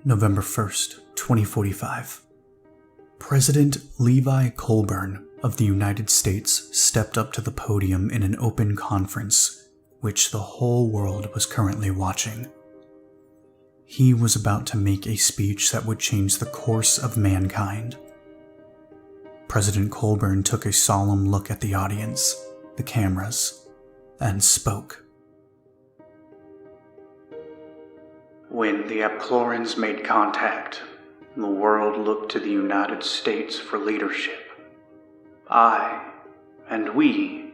November 1st, 2045. President Levi Colburn of the United States stepped up to the podium in an open conference, which the whole world was currently watching. He was about to make a speech that would change the course of mankind. President Colburn took a solemn look at the audience, the cameras, and spoke. When the Abchlorans made contact, the world looked to the United States for leadership. I, and we,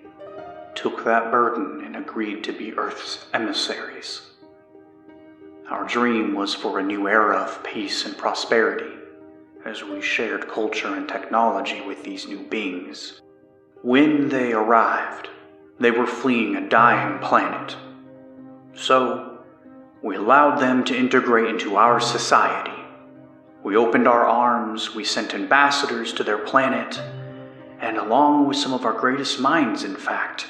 took that burden and agreed to be Earth's emissaries. Our dream was for a new era of peace and prosperity, as we shared culture and technology with these new beings. When they arrived, they were fleeing a dying planet. So, we allowed them to integrate into our society. We opened our arms, we sent ambassadors to their planet, and along with some of our greatest minds, in fact,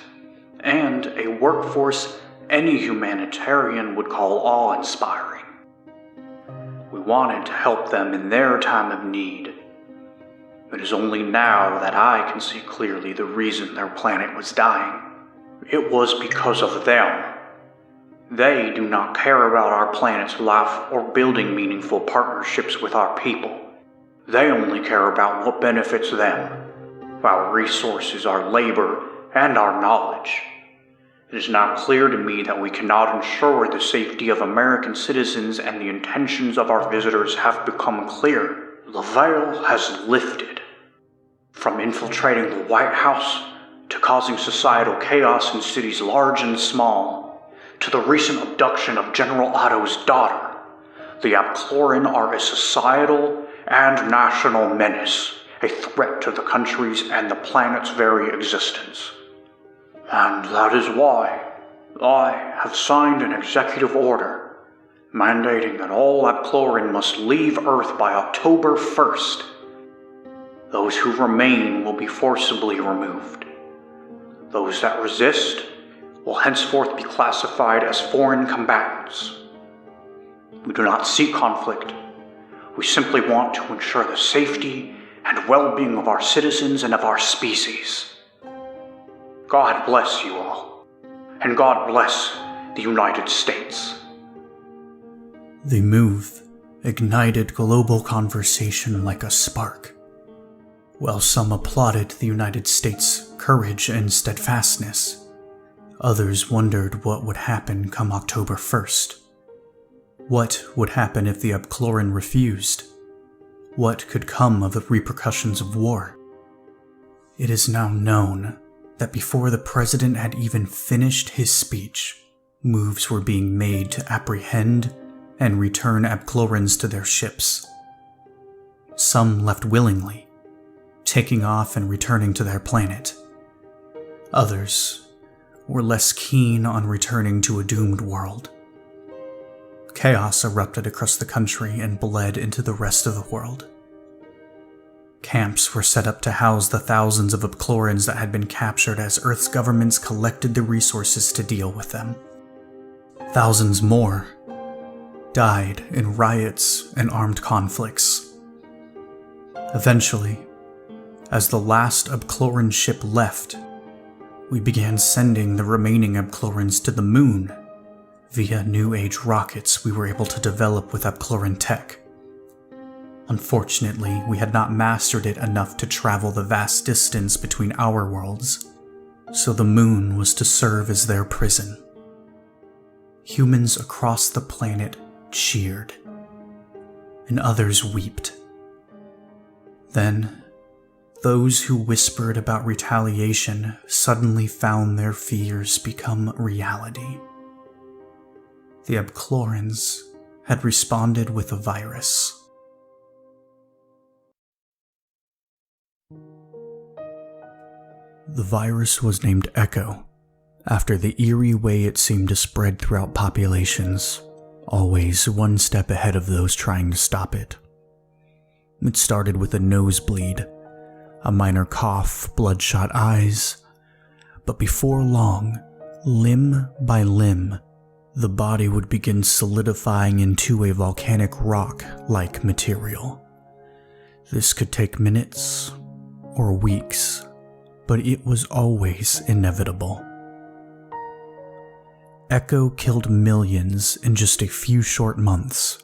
and a workforce any humanitarian would call awe-inspiring. We wanted to help them in their time of need. It is only now that I can see clearly the reason their planet was dying. It was because of them. They do not care about our planet's life or building meaningful partnerships with our people. They only care about what benefits them, our resources, our labor, and our knowledge. It is now clear to me that we cannot ensure the safety of American citizens, and the intentions of our visitors have become clear. The veil has lifted. From infiltrating the White House, to causing societal chaos in cities large and small, to the recent abduction of General Otto's daughter, the Abchloran are a societal and national menace, a threat to the country's and the planet's very existence. And that is why I have signed an executive order mandating that all Abchloran must leave Earth by October 1st. Those who remain will be forcibly removed. Those that resist will henceforth be classified as foreign combatants. We do not seek conflict. We simply want to ensure the safety and well-being of our citizens and of our species. God bless you all, and God bless the United States. The move ignited global conversation like a spark. While some applauded the United States' courage and steadfastness, others wondered what would happen come October 1st. What would happen if the Abchloran refused? What could come of the repercussions of war? It is now known that before the president had even finished his speech, moves were being made to apprehend and return Abchlorans to their ships. Some left willingly, taking off and returning to their planet. Others were less keen on returning to a doomed world. Chaos erupted across the country and bled into the rest of the world. Camps were set up to house the thousands of Abchlorans that had been captured as Earth's governments collected the resources to deal with them. Thousands more died in riots and armed conflicts. Eventually, as the last Abchloran ship left, we began sending the remaining Abchlorans to the moon via New Age rockets we were able to develop with Abchloran tech. Unfortunately, we had not mastered it enough to travel the vast distance between our worlds, so the moon was to serve as their prison. Humans across the planet cheered, and others wept. Then, those who whispered about retaliation suddenly found their fears become reality. The Abchlorans had responded with a virus. The virus was named Echo, after the eerie way it seemed to spread throughout populations, always one step ahead of those trying to stop it. It started with a nosebleed, a minor cough, bloodshot eyes, but before long, limb by limb, the body would begin solidifying into a volcanic rock-like material. This could take minutes or weeks, but it was always inevitable. Echo killed millions in just a few short months.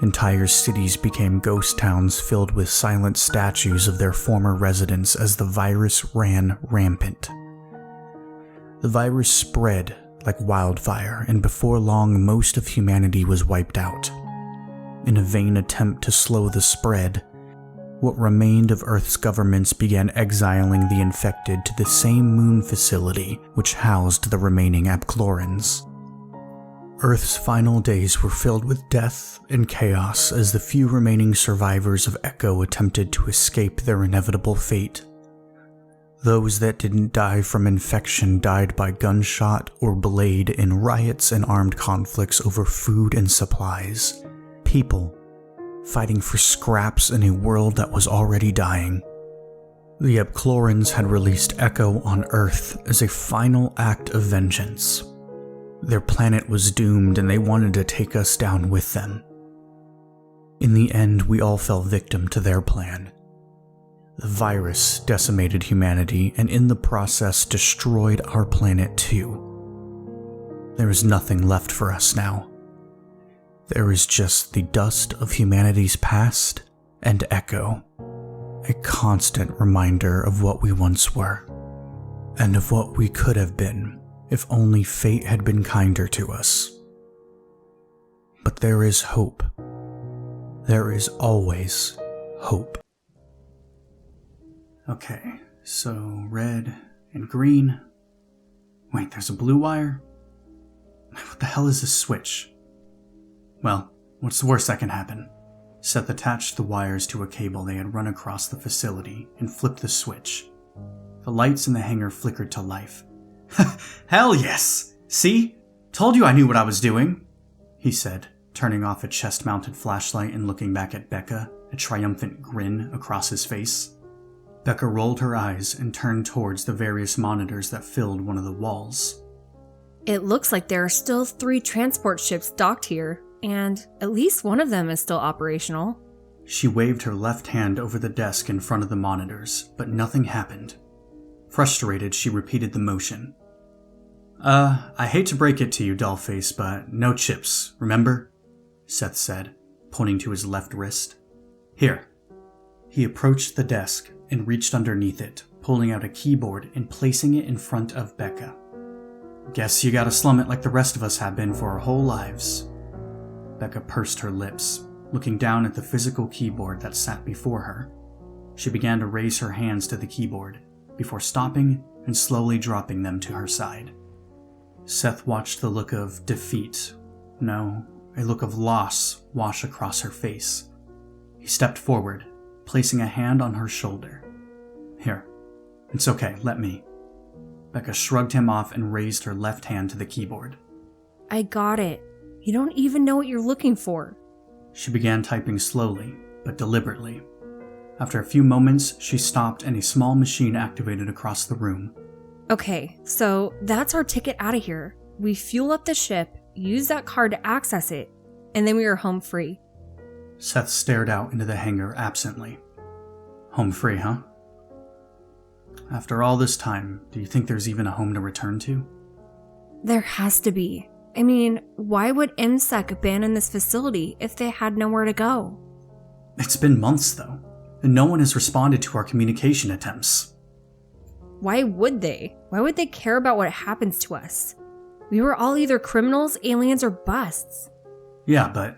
Entire cities became ghost towns filled with silent statues of their former residents as the virus ran rampant. The virus spread like wildfire, and before long, most of humanity was wiped out. In a vain attempt to slow the spread, what remained of Earth's governments began exiling the infected to the same moon facility which housed the remaining Apchlorans. Earth's final days were filled with death and chaos as the few remaining survivors of Echo attempted to escape their inevitable fate. Those that didn't die from infection died by gunshot or blade in riots and armed conflicts over food and supplies. People fighting for scraps in a world that was already dying. The Apchlorans had released Echo on Earth as a final act of vengeance. Their planet was doomed and they wanted to take us down with them. In the end, we all fell victim to their plan. The virus decimated humanity and in the process destroyed our planet too. There is nothing left for us now. There is just the dust of humanity's past and Echo, a constant reminder of what we once were, and of what we could have been if only fate had been kinder to us. But there is hope. There is always hope. Okay, so red and green. Wait, there's a blue wire? What the hell is this switch? Well, what's the worst that can happen? Seth attached the wires to a cable they had run across the facility and flipped the switch. The lights in the hangar flickered to life. Hell yes! See? Told you I knew what I was doing, he said, turning off a chest-mounted flashlight and looking back at Becca, a triumphant grin across his face. Becca rolled her eyes and turned towards the various monitors that filled one of the walls. It looks like there are still 3 transport ships docked here, and at least one of them is still operational. She waved her left hand over the desk in front of the monitors, but nothing happened. Frustrated, she repeated the motion. I hate to break it to you, dollface, but no chips, remember? Seth said, pointing to his left wrist. Here. He approached the desk and reached underneath it, pulling out a keyboard and placing it in front of Becca. Guess you gotta slum it like the rest of us have been for our whole lives. Becca pursed her lips, looking down at the physical keyboard that sat before her. She began to raise her hands to the keyboard, before stopping and slowly dropping them to her side. Seth watched the look of defeat, no, a look of loss wash across her face. He stepped forward, placing a hand on her shoulder. Here, it's okay, let me. Becca shrugged him off and raised her left hand to the keyboard. I got it. You don't even know what you're looking for. She began typing slowly, but deliberately. After a few moments, she stopped and a small machine activated across the room. Okay, so that's our ticket out of here. We fuel up the ship, use that card to access it, and then we are home free. Seth stared out into the hangar absently. Home free, huh? After all this time, do you think there's even a home to return to? There has to be. I mean, why would MSEC abandon this facility if they had nowhere to go? It's been months, though, and no one has responded to our communication attempts. Why would they? Why would they care about what happens to us? We were all either criminals, aliens, or busts. Yeah, but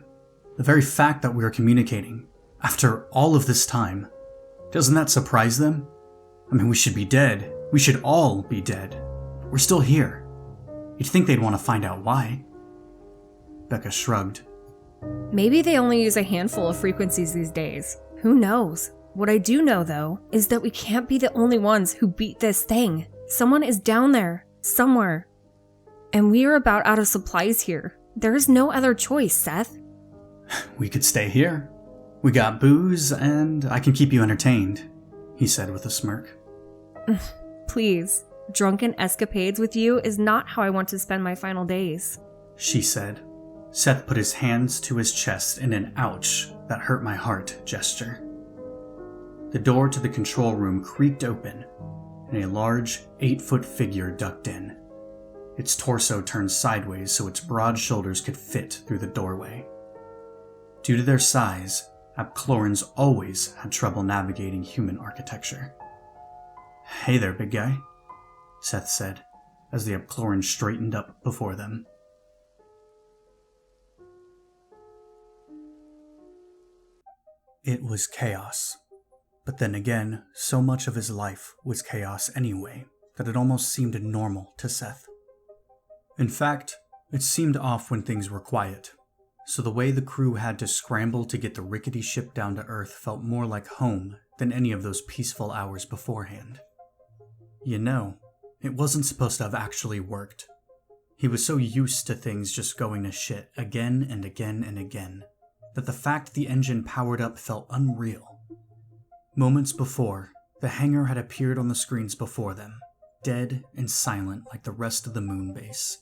the very fact that we are communicating, after all of this time, doesn't that surprise them? I mean, we should be dead. We should all be dead. We're still here. You'd think they'd want to find out why. Becca shrugged. Maybe they only use a handful of frequencies these days. Who knows? What I do know, though, is that we can't be the only ones who beat this thing. Someone is down there, somewhere. And we are about out of supplies here. There is no other choice, Seth. We could stay here. We got booze, and I can keep you entertained, he said with a smirk. Please. Drunken escapades with you is not how I want to spend my final days. she said. Seth put his hands to his chest in an ouch, that hurt my heart gesture. The door to the control room creaked open, and a large, 8-foot figure ducked in. Its torso turned sideways so its broad shoulders could fit through the doorway. Due to their size, Apchlorans always had trouble navigating human architecture. "Hey there, big guy," Seth said, as the Apchloran straightened up before them. It was chaos. But then again, so much of his life was chaos anyway, that it almost seemed normal to Seth. In fact, it seemed off when things were quiet, so the way the crew had to scramble to get the rickety ship down to Earth felt more like home than any of those peaceful hours beforehand. You know, it wasn't supposed to have actually worked. He was so used to things just going to shit again and again and again, that the fact the engine powered up felt unreal. Moments before, the hangar had appeared on the screens before them, dead and silent like the rest of the moon base.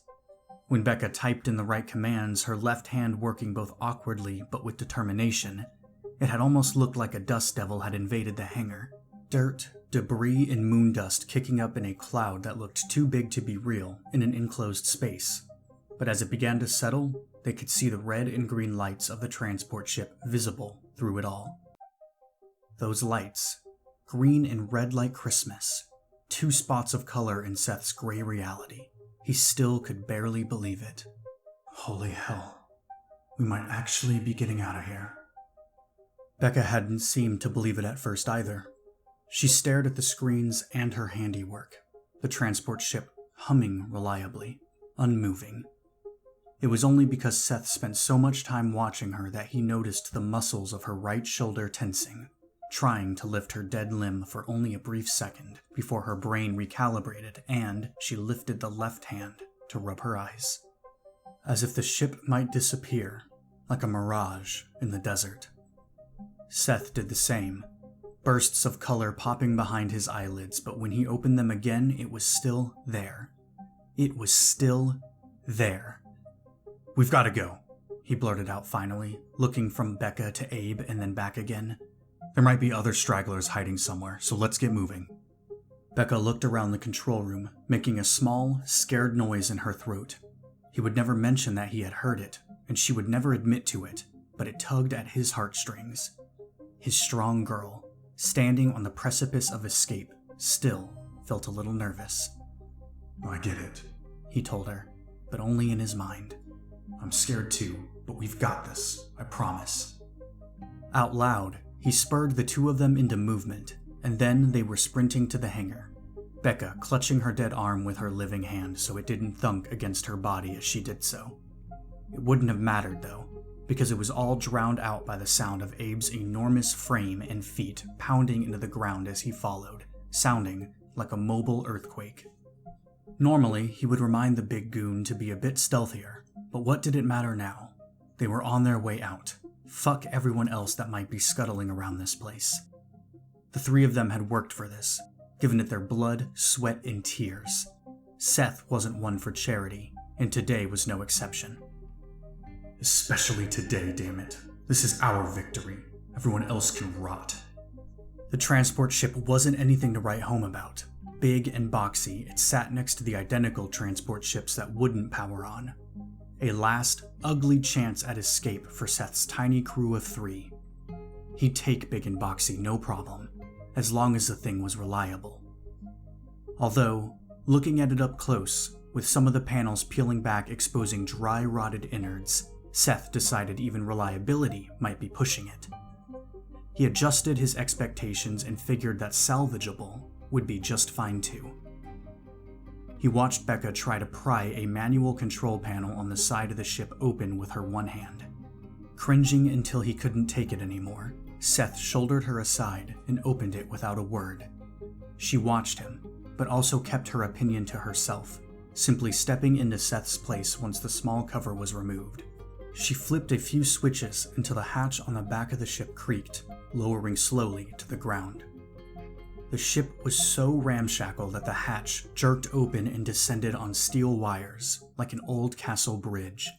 When Becca typed in the right commands, her left hand working both awkwardly but with determination, it had almost looked like a dust devil had invaded the hangar. Dirt, debris, and moon dust kicking up in a cloud that looked too big to be real in an enclosed space. But as it began to settle, they could see the red and green lights of the transport ship visible through it all. Those lights, green and red like Christmas, two spots of color in Seth's gray reality. He still could barely believe it. Holy hell, we might actually be getting out of here. Becca hadn't seemed to believe it at first either. She stared at the screens and her handiwork, the transport ship humming reliably, unmoving. It was only because Seth spent so much time watching her that he noticed the muscles of her right shoulder tensing, trying to lift her dead limb for only a brief second before her brain recalibrated and she lifted the left hand to rub her eyes. As if the ship might disappear, like a mirage in the desert. Seth did the same, bursts of color popping behind his eyelids, but when he opened them again, it was still there. It was still there. "We've got to go," he blurted out finally, looking from Becca to Abe and then back again. "There might be other stragglers hiding somewhere, so let's get moving." Becca looked around the control room, making a small, scared noise in her throat. He would never mention that he had heard it, and she would never admit to it, but it tugged at his heartstrings. His strong girl, standing on the precipice of escape, still felt a little nervous. "I get it," he told her, but only in his mind. "I'm scared too, but we've got this, I promise." Out loud, he spurred the two of them into movement, and then they were sprinting to the hangar, Becca clutching her dead arm with her living hand so it didn't thunk against her body as she did so. It wouldn't have mattered though, because it was all drowned out by the sound of Abe's enormous frame and feet pounding into the ground as he followed, sounding like a mobile earthquake. Normally, he would remind the big goon to be a bit stealthier, but what did it matter now? They were on their way out. Fuck everyone else that might be scuttling around this place. The three of them had worked for this, given it their blood, sweat, and tears. Seth wasn't one for charity, and today was no exception. "Especially today, damn it. This is our victory. Everyone else can rot." The transport ship wasn't anything to write home about. Big and boxy, it sat next to the identical transport ships that wouldn't power on. A last, ugly chance at escape for Seth's tiny crew of 3. He'd take Big and Boxy no problem, as long as the thing was reliable. Although, looking at it up close, with some of the panels peeling back exposing dry, rotted innards, Seth decided even reliability might be pushing it. He adjusted his expectations and figured that salvageable would be just fine too. He watched Becca try to pry a manual control panel on the side of the ship open with her one hand. Cringing until he couldn't take it anymore, Seth shouldered her aside and opened it without a word. She watched him, but also kept her opinion to herself, simply stepping into Seth's place once the small cover was removed. She flipped a few switches until the hatch on the back of the ship creaked, lowering slowly to the ground. The ship was so ramshackle that the hatch jerked open and descended on steel wires, like an old castle bridge.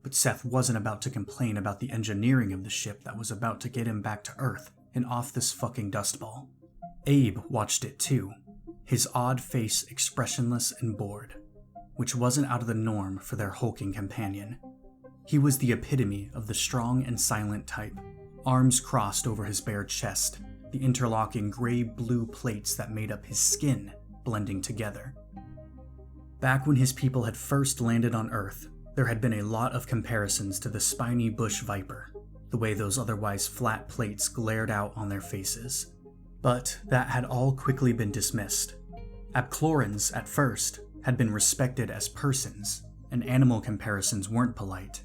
But Seth wasn't about to complain about the engineering of the ship that was about to get him back to Earth and off this fucking dustball. Abe watched it too, his odd face expressionless and bored, which wasn't out of the norm for their hulking companion. He was the epitome of the strong and silent type, arms crossed over his bare chest, the interlocking gray-blue plates that made up his skin blending together. Back when his people had first landed on Earth, there had been a lot of comparisons to the spiny bush viper, the way those otherwise flat plates glared out on their faces. But that had all quickly been dismissed. Apchlorans, at first, had been respected as persons, and animal comparisons weren't polite.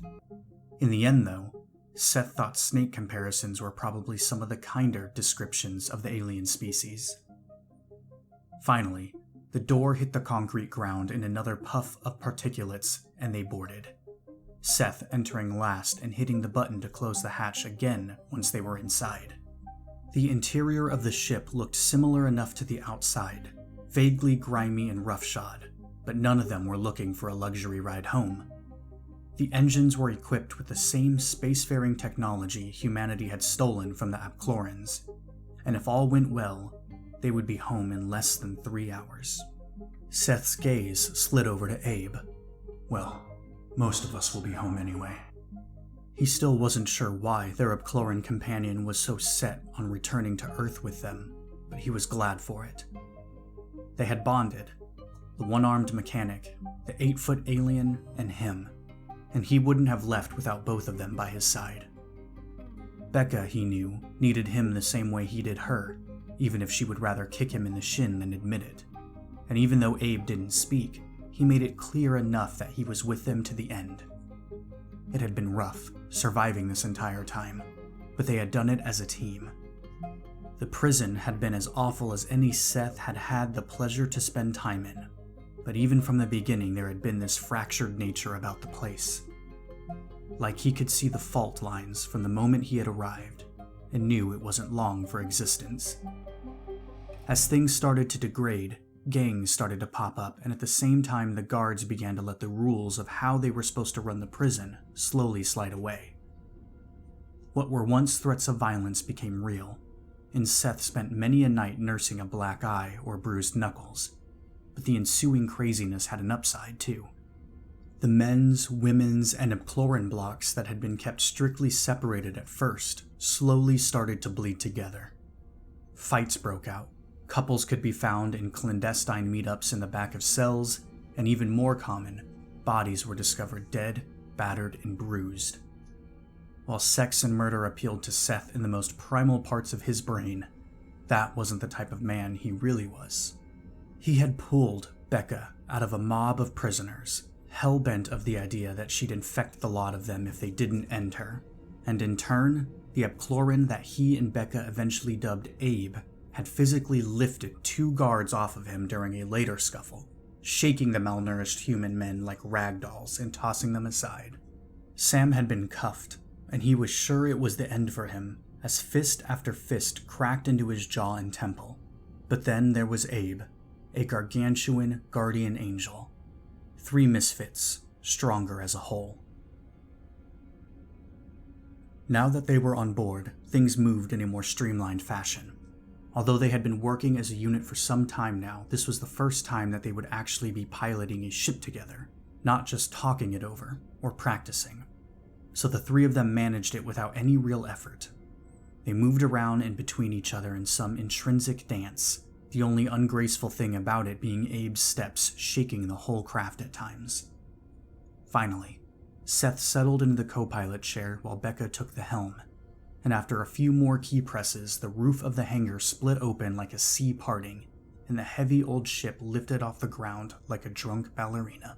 In the end, though, Seth thought snake comparisons were probably some of the kinder descriptions of the alien species. Finally, the door hit the concrete ground in another puff of particulates, and they boarded. Seth entering last and hitting the button to close the hatch again once they were inside. The interior of the ship looked similar enough to the outside, vaguely grimy and roughshod, but none of them were looking for a luxury ride home. The engines were equipped with the same spacefaring technology humanity had stolen from the Apchlorans, and if all went well, they would be home in less than 3 hours. Seth's gaze slid over to Abe. Well, most of us will be home anyway. He still wasn't sure why their Apchloran companion was so set on returning to Earth with them, but he was glad for it. They had bonded, the one-armed mechanic, the 8-foot alien, and him, and he wouldn't have left without both of them by his side. Becca, he knew, needed him the same way he did her, even if she would rather kick him in the shin than admit it. And even though Abe didn't speak, he made it clear enough that he was with them to the end. It had been rough, surviving this entire time, but they had done it as a team. The prison had been as awful as any Seth had had the pleasure to spend time in, but even from the beginning there had been this fractured nature about the place. Like he could see the fault lines from the moment he had arrived, and knew it wasn't long for existence. As things started to degrade, gangs started to pop up, and at the same time the guards began to let the rules of how they were supposed to run the prison slowly slide away. What were once threats of violence became real, and Seth spent many a night nursing a black eye or bruised knuckles. But the ensuing craziness had an upside too. The men's, women's, and Apchloran blocks that had been kept strictly separated at first slowly started to bleed together. Fights broke out. Couples could be found in clandestine meetups in the back of cells, and even more common, bodies were discovered dead, battered, and bruised. While sex and murder appealed to Seth in the most primal parts of his brain, that wasn't the type of man he really was. He had pulled Becca out of a mob of prisoners, hell-bent of the idea that she'd infect the lot of them if they didn't end her, and in turn, the Apchloran that he and Becca eventually dubbed Abe had physically lifted 2 guards off of him during a later scuffle, shaking the malnourished human men like rag dolls and tossing them aside. Sam had been cuffed, and he was sure it was the end for him, as fist after fist cracked into his jaw and temple. But then there was Abe, a gargantuan guardian angel. 3 misfits, stronger as a whole. Now that they were on board, things moved in a more streamlined fashion. Although they had been working as a unit for some time now, this was the first time that they would actually be piloting a ship together, not just talking it over or practicing. So the 3 of them managed it without any real effort. They moved around in between each other in some intrinsic dance, the only ungraceful thing about it being Abe's steps shaking the whole craft at times. Finally, Seth settled into the co-pilot chair while Becca took the helm, and after a few more key presses, the roof of the hangar split open like a sea parting, and the heavy old ship lifted off the ground like a drunk ballerina.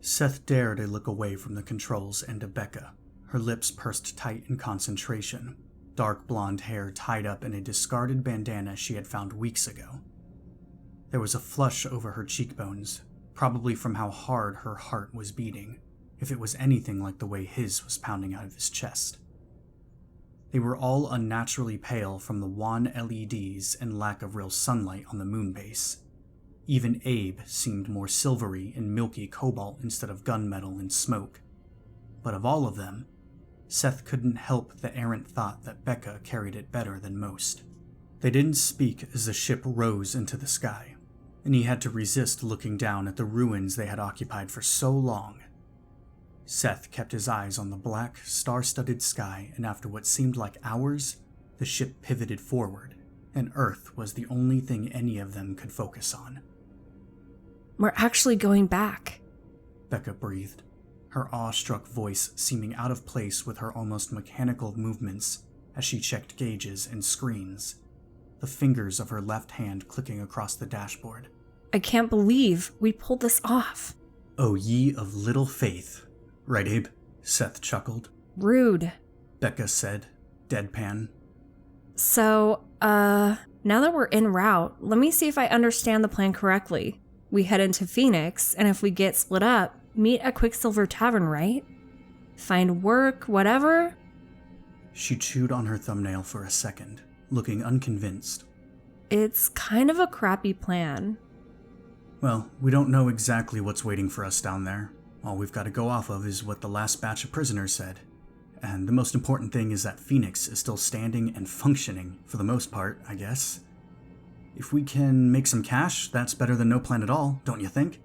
Seth dared a look away from the controls and to Becca, her lips pursed tight in concentration, dark blonde hair tied up in a discarded bandana she had found weeks ago. There was a flush over her cheekbones, probably from how hard her heart was beating, if it was anything like the way his was pounding out of his chest. They were all unnaturally pale from the wan LEDs and lack of real sunlight on the moon base. Even Abe seemed more silvery and milky cobalt instead of gunmetal and smoke. But of all of them, Seth couldn't help the errant thought that Becca carried it better than most. They didn't speak as the ship rose into the sky, and he had to resist looking down at the ruins they had occupied for so long. Seth kept his eyes on the black, star-studded sky, and after what seemed like hours, the ship pivoted forward, and Earth was the only thing any of them could focus on. We're actually going back, Becca breathed, her awestruck voice seeming out of place with her almost mechanical movements as she checked gauges and screens, the fingers of her left hand clicking across the dashboard. I can't believe we pulled this off. Oh, ye of little faith. Right, Abe? Seth chuckled. Rude, Becca said, deadpan. So, now that we're en route, let me see if I understand the plan correctly. We head into Phoenix, and if we get split up, meet at Quicksilver Tavern, right? Find work, whatever? She chewed on her thumbnail for a second, looking unconvinced. It's kind of a crappy plan. Well, we don't know exactly what's waiting for us down there. All we've got to go off of is what the last batch of prisoners said. And the most important thing is that Phoenix is still standing and functioning, for the most part, I guess. If we can make some cash, that's better than no plan at all, don't you think?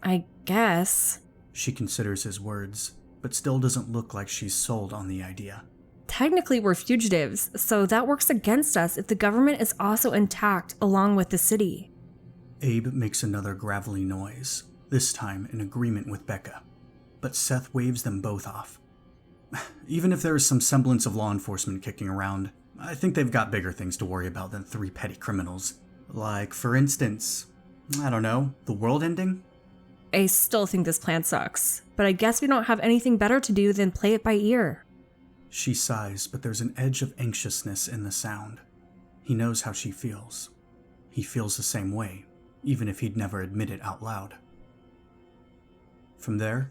I guess. She considers his words, but still doesn't look like she's sold on the idea. Technically, we're fugitives, so that works against us if the government is also intact along with the city. Abe makes another gravelly noise, this time in agreement with Becca, but Seth waves them both off. Even if there is some semblance of law enforcement kicking around, I think they've got bigger things to worry about than 3 petty criminals. Like, for instance, I don't know, the world ending? I still think this plan sucks, but I guess we don't have anything better to do than play it by ear. She sighs, but there's an edge of anxiousness in the sound. He knows how she feels. He feels the same way, even if he'd never admit it out loud. From there,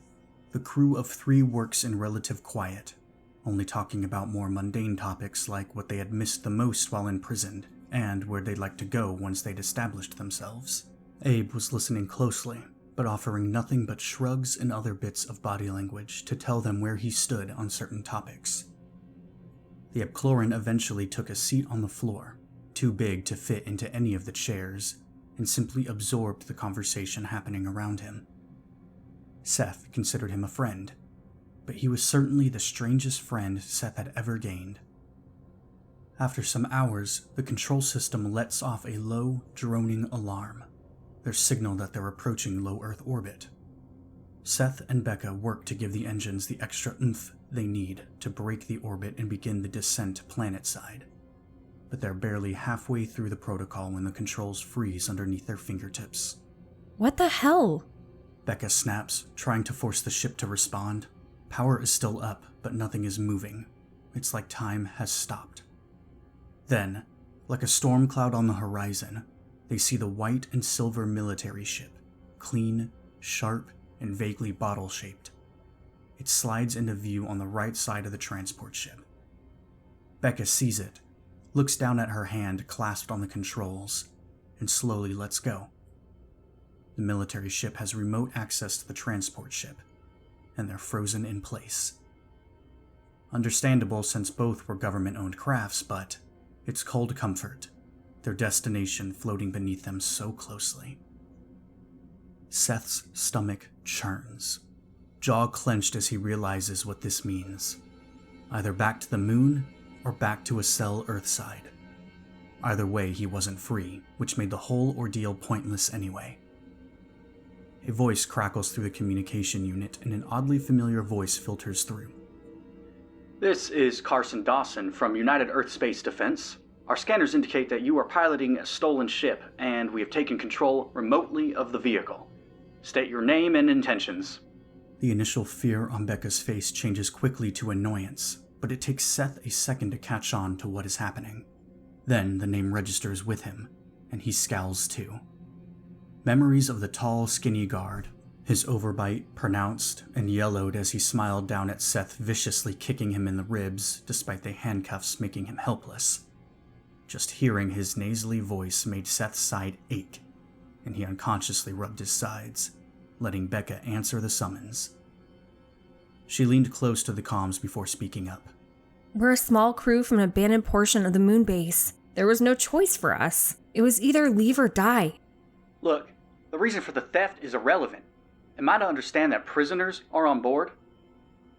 the crew of 3 works in relative quiet, only talking about more mundane topics like what they had missed the most while imprisoned, and where they'd like to go once they'd established themselves. Abe was listening closely, but offering nothing but shrugs and other bits of body language to tell them where he stood on certain topics. The Epcloran eventually took a seat on the floor, too big to fit into any of the chairs, and simply absorbed the conversation happening around him. Seth considered him a friend, but he was certainly the strangest friend Seth had ever gained. After some hours, the control system lets off a low, droning alarm, their signal that they're approaching low Earth orbit. Seth and Becca work to give the engines the extra oomph they need to break the orbit and begin the descent planetside. But they're barely halfway through the protocol when the controls freeze underneath their fingertips. What the hell? Becca snaps, trying to force the ship to respond. Power is still up, but nothing is moving. It's like time has stopped. Then, like a storm cloud on the horizon, they see the white and silver military ship, clean, sharp, and vaguely bottle-shaped. It slides into view on the right side of the transport ship. Becca sees it, looks down at her hand clasped on the controls, and slowly lets go. The military ship has remote access to the transport ship, and they're frozen in place. Understandable since both were government-owned crafts, but it's cold comfort, their destination floating beneath them so closely. Seth's stomach churns, jaw clenched as he realizes what this means. Either back to the moon, or back to a cell Earthside. Either way, he wasn't free, which made the whole ordeal pointless anyway. A voice crackles through the communication unit, and an oddly familiar voice filters through. This is Carson Dawson from United Earth Space Defense. Our scanners indicate that you are piloting a stolen ship, and we have taken control remotely of the vehicle. State your name and intentions. The initial fear on Becca's face changes quickly to annoyance, but it takes Seth a second to catch on to what is happening. Then the name registers with him, and he scowls too. Memories of the tall, skinny guard, his overbite pronounced and yellowed as he smiled down at Seth, viciously kicking him in the ribs despite the handcuffs making him helpless. Just hearing his nasally voice made Seth's side ache, and he unconsciously rubbed his sides, letting Becca answer the summons. She leaned close to the comms before speaking up. We're a small crew from an abandoned portion of the moon base. There was no choice for us. It was either leave or die. Look, the reason for the theft is irrelevant. Am I to understand that prisoners are on board?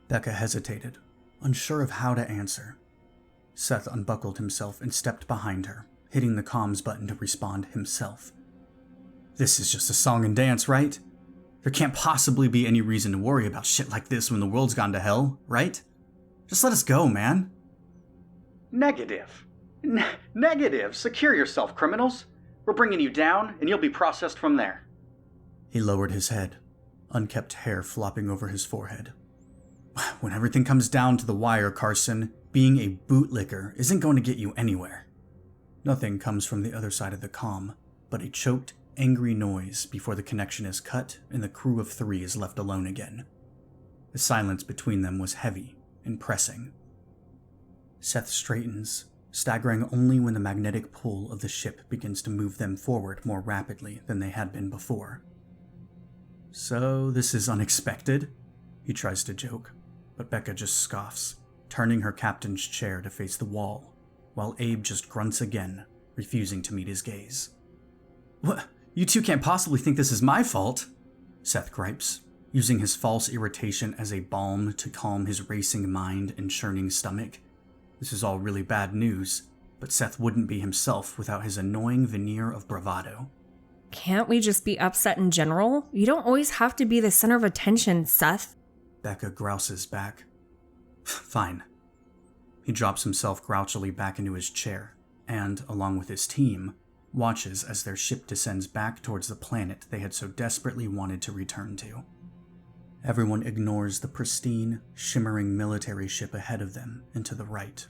Becca hesitated, unsure of how to answer. Seth unbuckled himself and stepped behind her, hitting the comms button to respond himself. This is just a song and dance, right? There can't possibly be any reason to worry about shit like this when the world's gone to hell, right? Just let us go, man. Negative. Negative. Secure yourself, criminals. We're bringing you down, and you'll be processed from there. He lowered his head, unkempt hair flopping over his forehead. When everything comes down to the wire, Carson, being a bootlicker isn't going to get you anywhere. Nothing comes from the other side of the comm, but a choked, angry noise before the connection is cut and the crew of 3 is left alone again. The silence between them was heavy and pressing. Seth straightens, staggering only when the magnetic pull of the ship begins to move them forward more rapidly than they had been before. So this is unexpected, he tries to joke, but Becca just scoffs, turning her captain's chair to face the wall, while Abe just grunts again, refusing to meet his gaze. What? You two can't possibly think this is my fault, Seth gripes, using his false irritation as a balm to calm his racing mind and churning stomach. This is all really bad news, but Seth wouldn't be himself without his annoying veneer of bravado. Can't we just be upset in general? You don't always have to be the center of attention, Seth. Becca grouses back. Fine. He drops himself grouchily back into his chair, and, along with his team, watches as their ship descends back towards the planet they had so desperately wanted to return to. Everyone ignores the pristine, shimmering military ship ahead of them and to the right.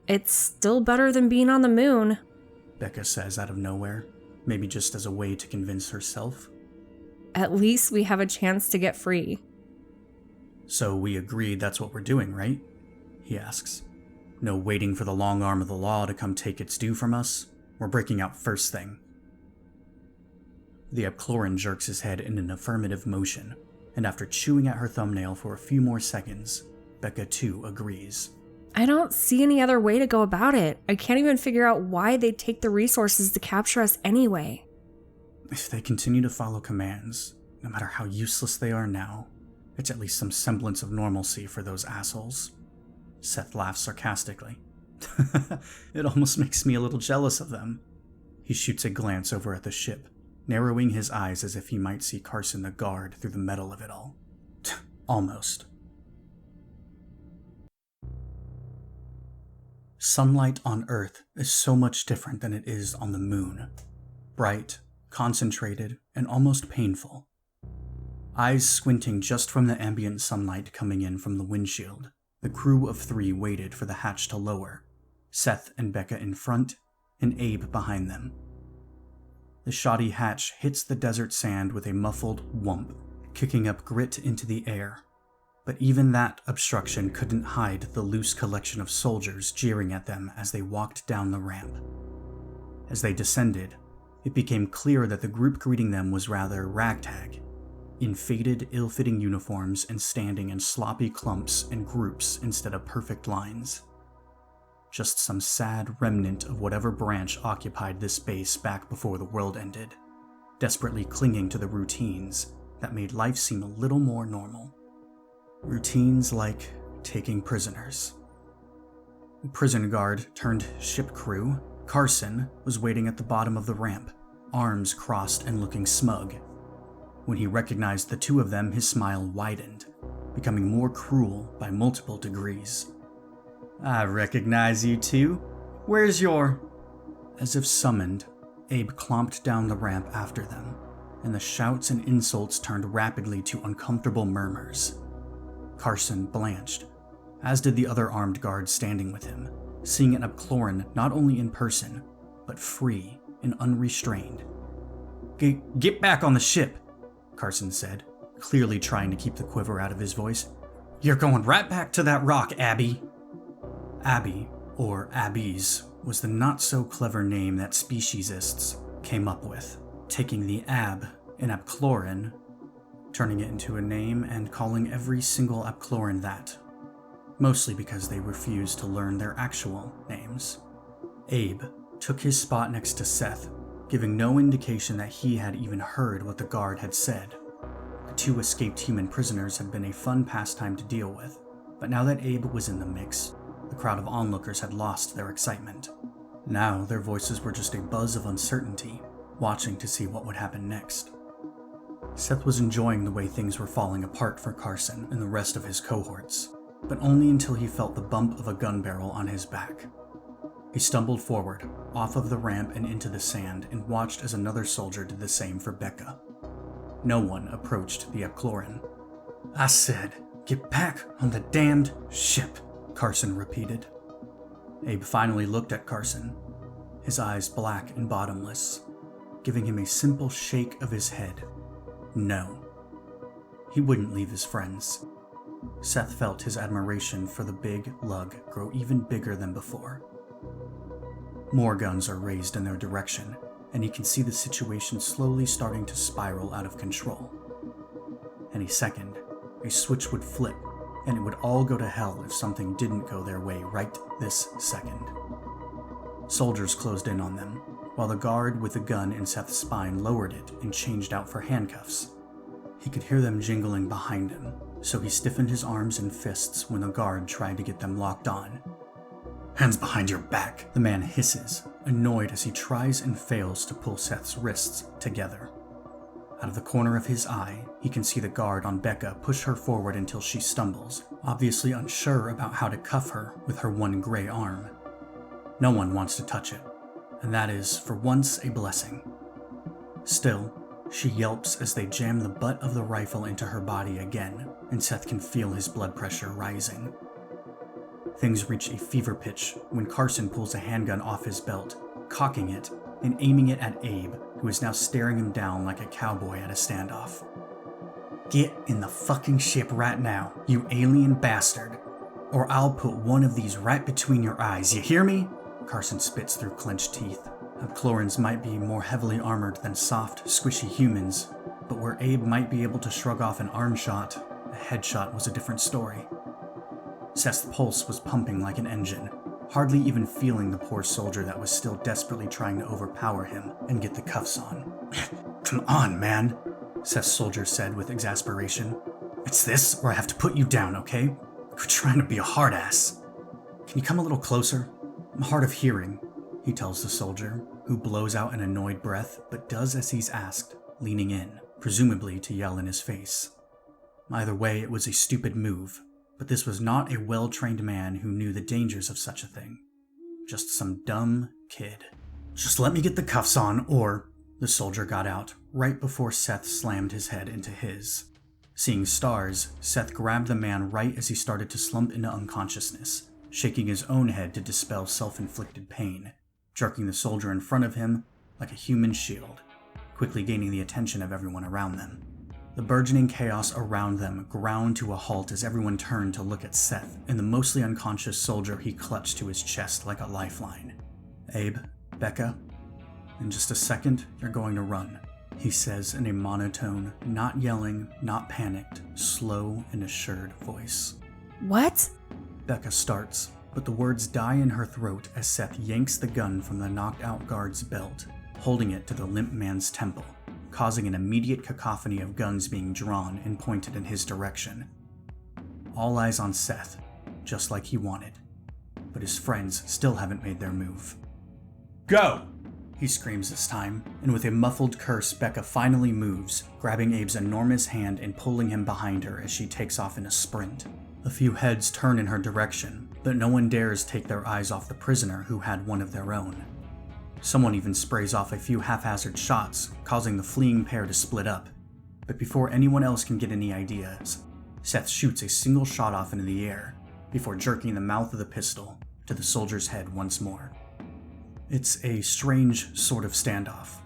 It's still better than being on the moon, Becca says out of nowhere, maybe just as a way to convince herself. At least we have a chance to get free. So we agreed that's what we're doing, right? He asks. No waiting for the long arm of the law to come take its due from us. We're breaking out first thing. The Epcloran jerks his head in an affirmative motion, and after chewing at her thumbnail for a few more seconds, Becca too agrees. I don't see any other way to go about it. I can't even figure out why they'd take the resources to capture us anyway. If they continue to follow commands, no matter how useless they are now, it's at least some semblance of normalcy for those assholes. Seth laughs sarcastically. It almost makes me a little jealous of them. He shoots a glance over at the ship, narrowing his eyes as if he might see Carson the guard through the metal of it all. Almost. Sunlight on Earth is so much different than it is on the moon. Bright, concentrated, and almost painful. Eyes squinting just from the ambient sunlight coming in from the windshield, the crew of 3 waited for the hatch to lower, Seth and Becca in front, and Abe behind them. The shoddy hatch hits the desert sand with a muffled whump, kicking up grit into the air. But even that obstruction couldn't hide the loose collection of soldiers jeering at them as they walked down the ramp. As they descended, it became clear that the group greeting them was rather ragtag, in faded, ill-fitting uniforms and standing in sloppy clumps and groups instead of perfect lines. Just some sad remnant of whatever branch occupied this base back before the world ended, desperately clinging to the routines that made life seem a little more normal. Routines like taking prisoners. The prison guard turned ship crew, Carson, was waiting at the bottom of the ramp, arms crossed and looking smug. When he recognized the 2 of them, his smile widened, becoming more cruel by multiple degrees. I recognize you too. Where's your... As if summoned, Abe clomped down the ramp after them, and the shouts and insults turned rapidly to uncomfortable murmurs. Carson blanched, as did the other armed guards standing with him, seeing an Epcloran not only in person, but free and unrestrained. Get back on the ship, Carson said, clearly trying to keep the quiver out of his voice. "You're going right back to that rock, Abby." Abby, or Abbies, was the not-so-clever name that speciesists came up with, taking the ab in Apcloran, turning it into a name and calling every single Apcloran that, mostly because they refused to learn their actual names. Abe took his spot next to Seth, giving no indication that he had even heard what the guard had said. The two escaped human prisoners had been a fun pastime to deal with, but now that Abe was in the mix, the crowd of onlookers had lost their excitement. Now their voices were just a buzz of uncertainty, watching to see what would happen next. Seth was enjoying the way things were falling apart for Carson and the rest of his cohorts, but only until he felt the bump of a gun barrel on his back. He stumbled forward, off of the ramp and into the sand, and watched as another soldier did the same for Becca. No one approached the Apcloran. "I said, get back on the damned ship," Carson repeated. Abe finally looked at Carson, his eyes black and bottomless, giving him a simple shake of his head. No. He wouldn't leave his friends. Seth felt his admiration for the big lug grow even bigger than before. More guns are raised in their direction, and he can see the situation slowly starting to spiral out of control. Any second, a switch would flip, and it would all go to hell if something didn't go their way right this second. Soldiers closed in on them, while the guard with the gun in Seth's spine lowered it and changed out for handcuffs. He could hear them jingling behind him, so he stiffened his arms and fists when the guard tried to get them locked on. "Hands behind your back," the man hisses, annoyed as he tries and fails to pull Seth's wrists together. Out of the corner of his eye, he can see the guard on Becca push her forward until she stumbles, obviously unsure about how to cuff her with her one gray arm. No one wants to touch it, and that is, for once, a blessing. Still, she yelps as they jam the butt of the rifle into her body again, and Seth can feel his blood pressure rising. Things reach a fever pitch when Carson pulls a handgun off his belt, cocking it and aiming it at Abe, who is now staring him down like a cowboy at a standoff. "Get in the fucking ship right now, you alien bastard, or I'll put one of these right between your eyes, you hear me?" Carson spits through clenched teeth. Apclorans might be more heavily armored than soft, squishy humans, but where Abe might be able to shrug off an arm shot, a headshot was a different story. Seth's pulse was pumping like an engine, hardly even feeling the poor soldier that was still desperately trying to overpower him and get the cuffs on. "Come on, man," Seth's soldier said with exasperation. "It's this, or I have to put you down, okay? Quit trying to be a hard ass. Can you come a little closer? I'm hard of hearing," he tells the soldier, who blows out an annoyed breath but does as he's asked, leaning in, presumably to yell in his face. Either way, it was a stupid move, but this was not a well-trained man who knew the dangers of such a thing. Just some dumb kid. "Just let me get the cuffs on, or..." The soldier got out, right before Seth slammed his head into his. Seeing stars, Seth grabbed the man right as he started to slump into unconsciousness, shaking his own head to dispel self-inflicted pain, jerking the soldier in front of him like a human shield, quickly gaining the attention of everyone around them. The burgeoning chaos around them ground to a halt as everyone turned to look at Seth and the mostly unconscious soldier he clutched to his chest like a lifeline. "Abe, Becca, in just a second, you're going to run," he says in a monotone, not yelling, not panicked, slow and assured voice. "What?" Becca starts, but the words die in her throat as Seth yanks the gun from the knocked-out guard's belt, holding it to the limp man's temple, causing an immediate cacophony of guns being drawn and pointed in his direction. All eyes on Seth, just like he wanted, but his friends still haven't made their move. "Go!" he screams this time, and with a muffled curse, Becca finally moves, grabbing Abe's enormous hand and pulling him behind her as she takes off in a sprint. A few heads turn in her direction, but no one dares take their eyes off the prisoner who had one of their own. Someone even sprays off a few haphazard shots, causing the fleeing pair to split up. But before anyone else can get any ideas, Seth shoots a single shot off into the air, before jerking the mouth of the pistol to the soldier's head once more. It's a strange sort of standoff.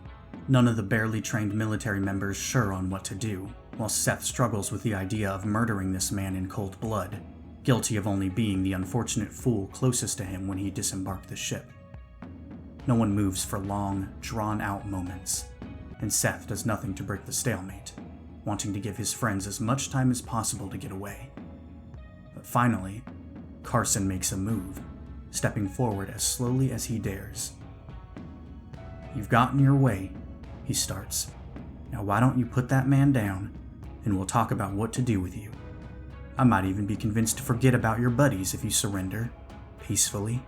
none of the barely trained military members sure on what to do, while Seth struggles with the idea of murdering this man in cold blood, guilty of only being the unfortunate fool closest to him when he disembarked the ship. No one moves for long, drawn-out moments, and Seth does nothing to break the stalemate, wanting to give his friends as much time as possible to get away. But finally, Carson makes a move, stepping forward as slowly as he dares. "You've gotten your way," he starts. "Now why don't you put that man down, and we'll talk about what to do with you. I might even be convinced to forget about your buddies if you surrender, peacefully."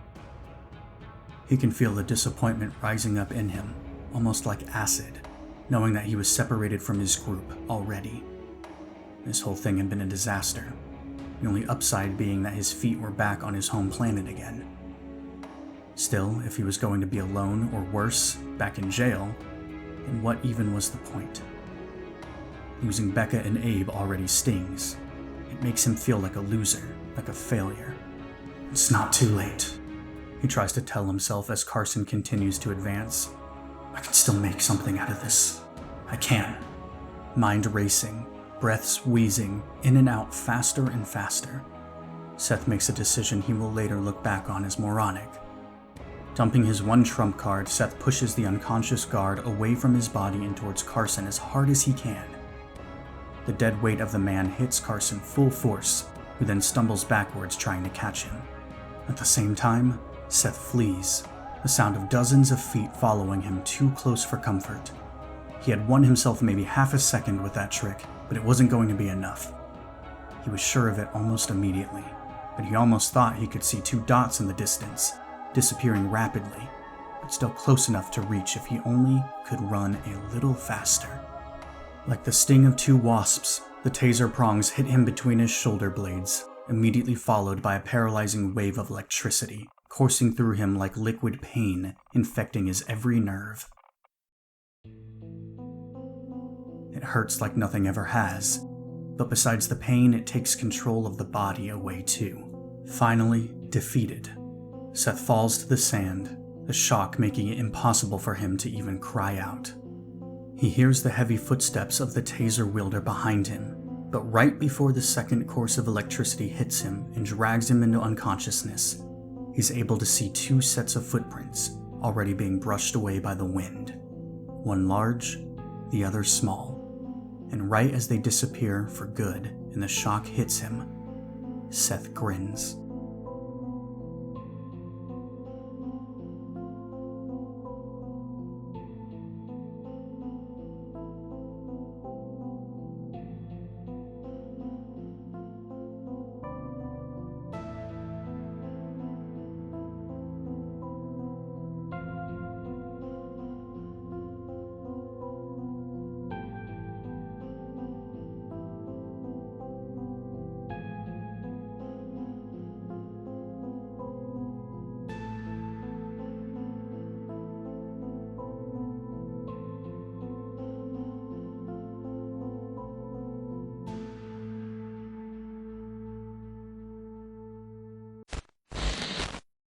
He can feel the disappointment rising up in him, almost like acid, knowing that he was separated from his group already. This whole thing had been a disaster, the only upside being that his feet were back on his home planet again. Still, if he was going to be alone, or worse, back in jail, then what even was the point? Losing Becca and Abe already stings. It makes him feel like a loser, like a failure. It's not too late, he tries to tell himself as Carson continues to advance. I can still make something out of this. I can. Mind racing, breaths wheezing, in and out faster and faster. Seth makes a decision he will later look back on as moronic. Dumping his one trump card, Seth pushes the unconscious guard away from his body and towards Carson as hard as he can. The dead weight of the man hits Carson full force, who then stumbles backwards trying to catch him. At the same time, Seth flees, the sound of dozens of feet following him too close for comfort. He had won himself maybe half a second with that trick, but it wasn't going to be enough. He was sure of it almost immediately, but he almost thought he could see two dots in the distance, disappearing rapidly, but still close enough to reach if he only could run a little faster. Like the sting of two wasps, the taser prongs hit him between his shoulder blades, immediately followed by a paralyzing wave of electricity, coursing through him like liquid pain, infecting his every nerve. It hurts like nothing ever has, but besides the pain, it takes control of the body away too. Finally, defeated, Seth falls to the sand, the shock making it impossible for him to even cry out. He hears the heavy footsteps of the taser wielder behind him, but right before the second course of electricity hits him and drags him into unconsciousness, he's able to see two sets of footprints already being brushed away by the wind. One large, the other small. And right as they disappear for good and the shock hits him, Seth grins.